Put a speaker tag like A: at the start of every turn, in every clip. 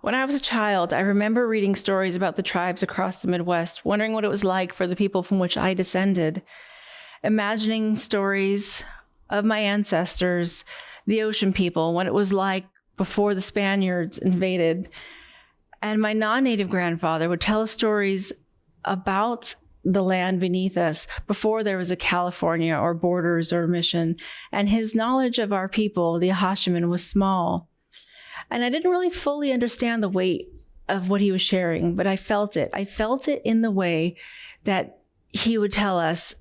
A: When I was a child, I remember reading stories about the tribes across the Midwest, wondering what it was like for the people from which I descended, imagining stories of my ancestors, the ocean people, what it was like before the Spaniards invaded. And my non-native grandfather would tell us stories about the land beneath us before there was a California or borders or mission. And his knowledge of our people, the Acjachemen, was small. And I didn't really fully understand the weight of what he was sharing, but I felt it. I felt it in the way that he would tell us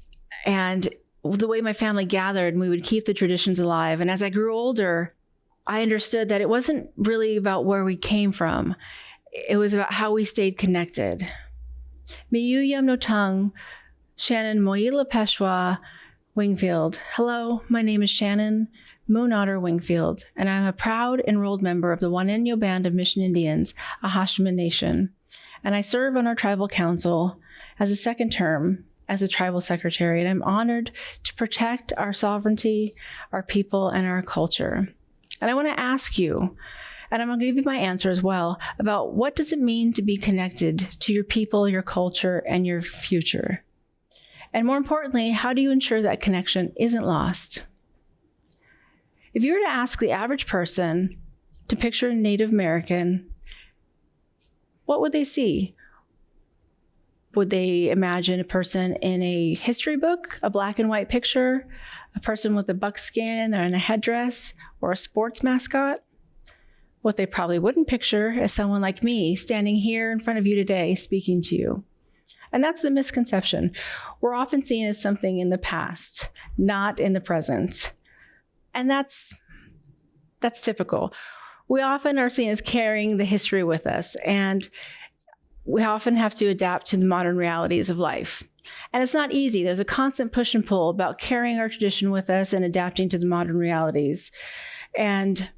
A: and the way my family gathered, and we would keep the traditions alive. And as I grew older, I understood that it wasn't really about where we came from. It was about how we stayed connected. Miyuyam no tung, Shannon Moila Peshwa Wingfield. Hello, my name is Shannon Moon-Otter Wingfield, and I'm a proud enrolled member of the Juaneño Band of Mission Indians, Acjachemen Nation. And I serve on our tribal council as a second term as a tribal secretary, and I'm honored to protect our sovereignty, our people, and our culture. And I want to ask you, and I'm going to give you my answer as well, about what does it mean to be connected to your people, your culture, and your future? And more importantly, how do you ensure that connection isn't lost? If you were to ask the average person to picture a Native American, what would they see? Would they imagine a person in a history book, a black and white picture, a person with a buckskin and a headdress, or a sports mascot? What they probably wouldn't picture is someone like me standing here in front of you today speaking to you. And that's the misconception. We're often seen as something in the past, not in the present. And that's typical. We often are seen as carrying the history with us, and we often have to adapt to the modern realities of life. And it's not easy. There's a constant push and pull about carrying our tradition with us and adapting to the modern realities and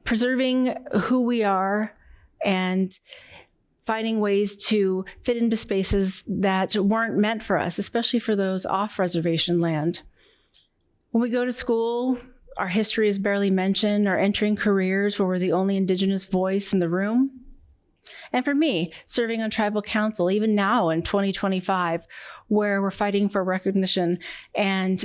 A: preserving who we are and finding ways to fit into spaces that weren't meant for us, especially for those off-reservation land. When we go to school, our history is barely mentioned, or entering careers where we're the only Indigenous voice in the room. And for me, serving on tribal council, even now in 2025, where we're fighting for recognition, and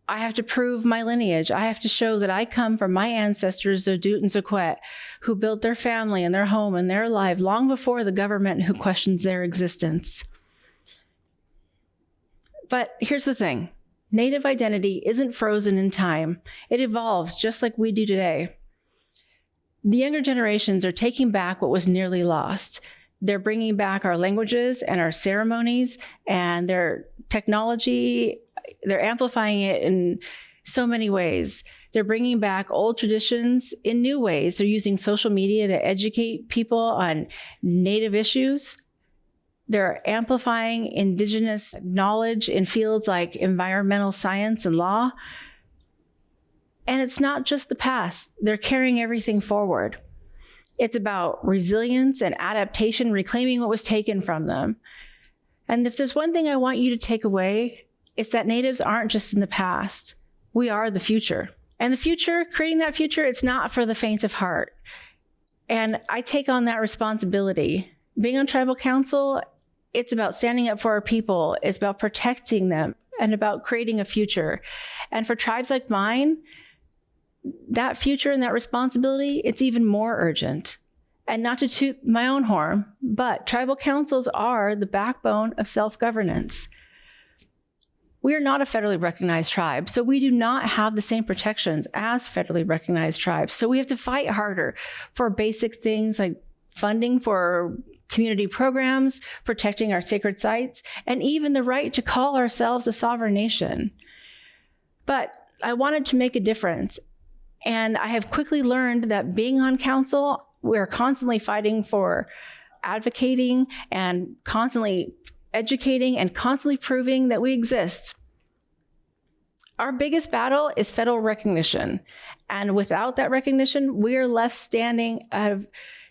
A: I have to prove my lineage. I have to show that I come from my ancestors, Zodut and Zoquet, who built their family and their home and their life long before the government who questions their existence. But here's the thing. Native identity isn't frozen in time. It evolves just like we do today. The younger generations are taking back what was nearly lost. They're bringing back our languages and our ceremonies and their technology. They're amplifying it in so many ways. They're bringing back old traditions in new ways. They're using social media to educate people on Native issues. They're amplifying Indigenous knowledge in fields like environmental science and law. And it's not just the past. They're carrying everything forward. It's about resilience and adaptation, reclaiming what was taken from them. And if there's one thing I want you to take away, it's that Natives aren't just in the past. We are the future. And the future, creating that future, it's not for the faint of heart. And I take on that responsibility. Being on tribal council, it's about standing up for our people. It's about protecting them and about creating a future. And for tribes like mine, that future and that responsibility, it's even more urgent. And not to toot my own horn, but tribal councils are the backbone of self-governance. We are not a federally recognized tribe, so we do not have the same protections as federally recognized tribes. So we have to fight harder for basic things like funding for community programs, protecting our sacred sites, and even the right to call ourselves a sovereign nation. But I wanted to make a difference. And I have quickly learned that being on council, we're constantly fighting for advocating and constantly educating and constantly proving that we exist. Our biggest battle is federal recognition. And without that recognition, we are left standing out of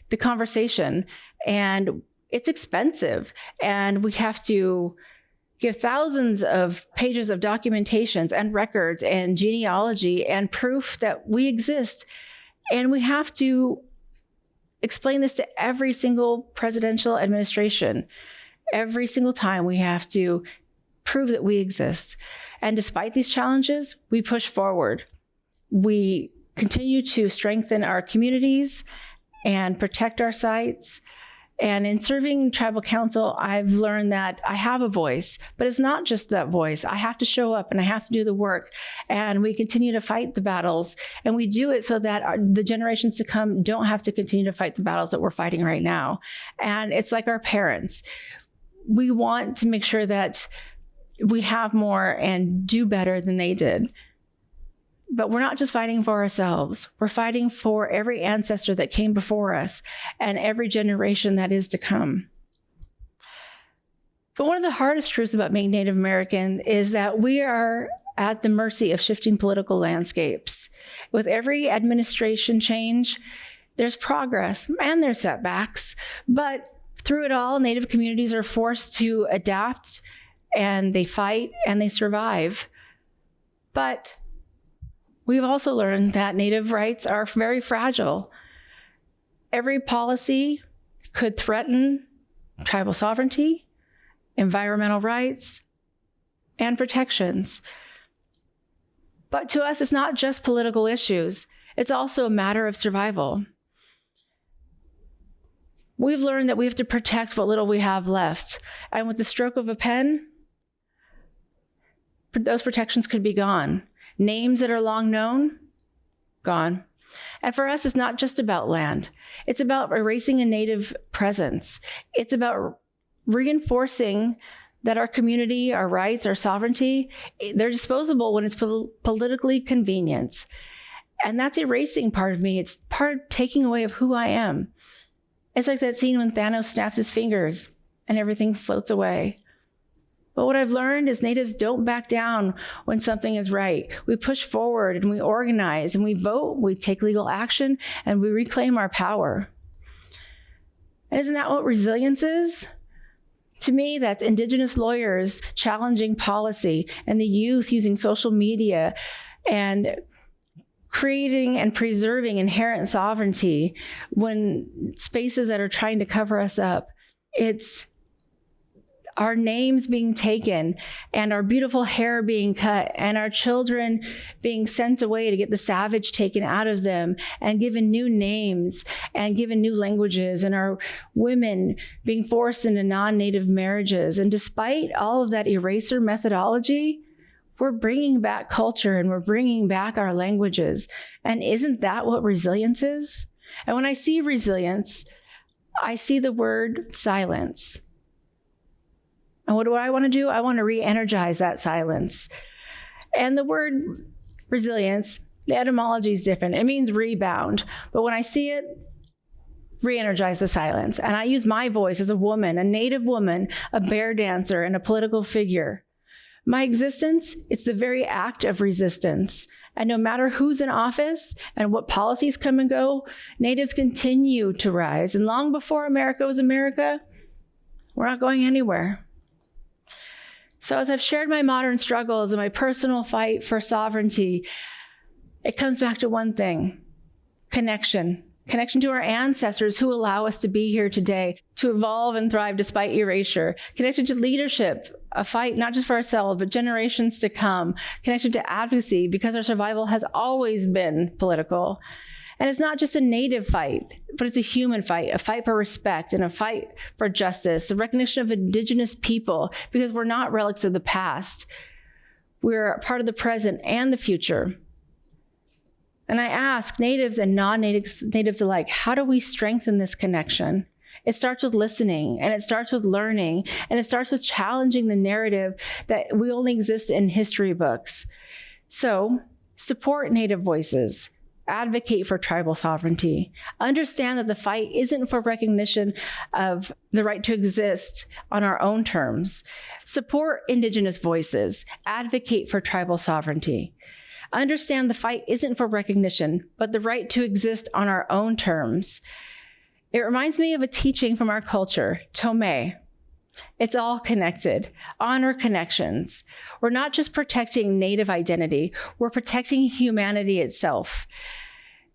A: the conversation. And it's expensive. And we have to give thousands of pages of documentations and records and genealogy and proof that we exist. And we have to explain this to every single presidential administration. Every single time we have to prove that we exist. And despite these challenges, we push forward. We continue to strengthen our communities and protect our sites. And in serving tribal council, I've learned that I have a voice, but it's not just that voice. I have to show up and I have to do the work. And we continue to fight the battles. And we do it so that the generations to come don't have to continue to fight the battles that we're fighting right now. And it's like our parents. We want to make sure that we have more and do better than they did. But we're not just fighting for ourselves. We're fighting for every ancestor that came before us and every generation that is to come. But one of the hardest truths about being Native American is that we are at the mercy of shifting political landscapes. With every administration change, there's progress and there's setbacks. But through it all, Native communities are forced to adapt, and they fight and they survive. But we've also learned that Native rights are very fragile. Every policy could threaten tribal sovereignty, environmental rights, and protections. But to us, it's not just political issues. It's also a matter of survival. We've learned that we have to protect what little we have left. And with the stroke of a pen, those protections could be gone. Names that are long known, gone. And for us, it's not just about land. It's about erasing a Native presence. It's about reinforcing that our community, our rights, our sovereignty, they're disposable when it's politically convenient. And that's erasing part of me. It's part of taking away of who I am. It's like that scene when Thanos snaps his fingers and everything floats away. But what I've learned is Natives don't back down when something is right. We push forward and we organize and we vote, we take legal action, and we reclaim our power. And isn't that what resilience is? To me, that's Indigenous lawyers challenging policy and the youth using social media and creating and preserving inherent sovereignty when spaces that are trying to cover us up. It's our names being taken and our beautiful hair being cut and our children being sent away to get the savage taken out of them and given new names and given new languages, and our women being forced into non-Native marriages. And despite all of that eraser methodology, we're bringing back culture and we're bringing back our languages. And isn't that what resilience is? And when I see resilience, I see the word silence. And what do I want to do? I want to re-energize that silence. And the word resilience, the etymology is different. It means rebound. But when I see it, re-energize the silence. And I use my voice as a woman, a Native woman, a bear dancer, and a political figure. My existence, it's the very act of resistance. And no matter who's in office and what policies come and go, Natives continue to rise. And long before America was America, we're not going anywhere. So as I've shared my modern struggles and my personal fight for sovereignty, it comes back to one thing: connection. Connection to our ancestors who allow us to be here today, to evolve and thrive despite erasure. Connected to leadership, a fight not just for ourselves, but generations to come. Connected to advocacy, because our survival has always been political. And it's not just a Native fight, but it's a human fight, a fight for respect and a fight for justice, the recognition of Indigenous people, because we're not relics of the past. We're a part of the present and the future. And I ask Natives and non-Natives alike, how do we strengthen this connection? It starts with listening, and it starts with learning, and it starts with challenging the narrative that we only exist in history books. So support Native voices. Advocate for tribal sovereignty. Understand that the fight isn't for recognition of the right to exist on our own terms. Support Indigenous voices. Advocate for tribal sovereignty. Understand the fight isn't for recognition, but the right to exist on our own terms. It reminds me of a teaching from our culture, Tome. It's all connected. Honor connections. We're not just protecting Native identity, we're protecting humanity itself.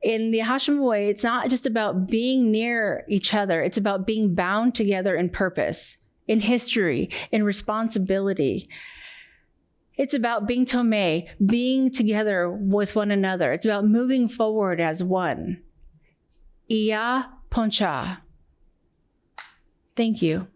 A: In the Acjachemen way, it's not just about being near each other. It's about being bound together in purpose, in history, in responsibility. It's about being tomé, being together with one another. It's about moving forward as one. Iya Poncha. Thank you.